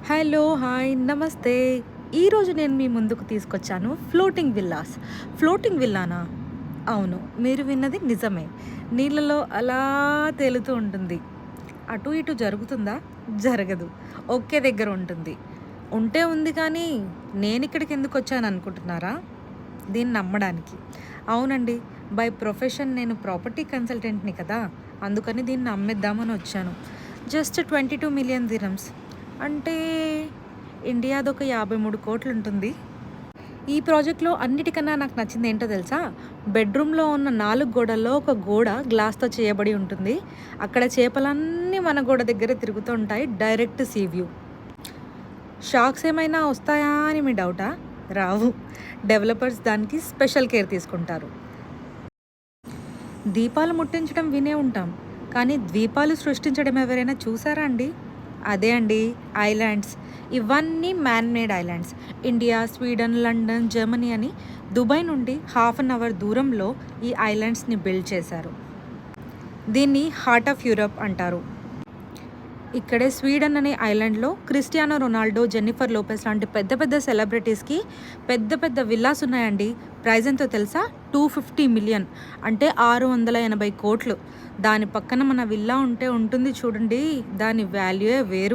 Hello, hi, నమస్తే. ఈరోజు నేను మీ ముందుకు తీసుకొచ్చాను ఫ్లోటింగ్ విల్లాస్. ఫ్లోటింగ్ విల్లానా? అవును, మీరు విన్నది నిజమే. నీళ్ళలో అలా తేలుతూ ఉంటుంది. అటు ఇటు జరుగుతుందా? జరగదు. ఒకే దగ్గర ఉంటుంది. ఉంటే ఉంది కానీ నేనిక్కడికి ఎందుకు వచ్చాను అనుకుంటున్నారా? దీన్ని నమ్మడానికి. అవునండి, బై ప్రొఫెషన్ నేను ప్రాపర్టీ కన్సల్టెంట్ని కదా, అందుకని దీన్ని అమ్మేద్దామని వచ్చాను. జస్ట్ 22 మిలియన్ దిరమ్స్ అంటే ఇండియాదొక 53 కోట్లు ఉంటుంది. ఈ ప్రాజెక్ట్లో అన్నిటికన్నా నాకు నచ్చింది ఏంటో తెలుసా? బెడ్రూమ్లో ఉన్న 4 గోడల్లో ఒక గోడ గ్లాస్తో చేయబడి ఉంటుంది. అక్కడ చేపలన్నీ మన గోడ దగ్గర తిరుగుతూ ఉంటాయి. Direct see view. షాక్స్ ఏమైనా వస్తాయా అని మీ డౌటా? రావు. డెవలపర్స్ దానికి స్పెషల్ కేర్ తీసుకుంటారు. దీపాలు ముట్టించడం వినే ఉంటాం, కానీ ద్వీపాలు సృష్టించడం ఎవరైనా చూసారా అండి? అదే అండి, ఐలాండ్స్. ఇవన్నీ man made islands. India, Sweden, London, Germany అని దుబాయ్ నుండి హాఫ్ అన్ అవర్ దూరంలో ఈ ఐలాండ్స్ని బిల్డ్ చేశారు. దీన్ని హార్ట్ ఆఫ్ యూరప్ అంటారు. ఇక్కడే స్వీడన్ అనే ఐలాండ్లో క్రిస్టియానో రొనాల్డో, జెన్నిఫర్ లోపెస్ లాంటి పెద్ద పెద్ద సెలబ్రిటీస్కి పెద్ద పెద్ద విల్లాస్ ఉన్నాయండి. ప్రైస్ ఎంతో తెలుసా? 250 మిలియన్, అంటే 680 కోట్లు. దాని పక్కన మన విల్లా ఉంటే ఉంటుంది చూడండి, దాని వాల్యూయే వేరు.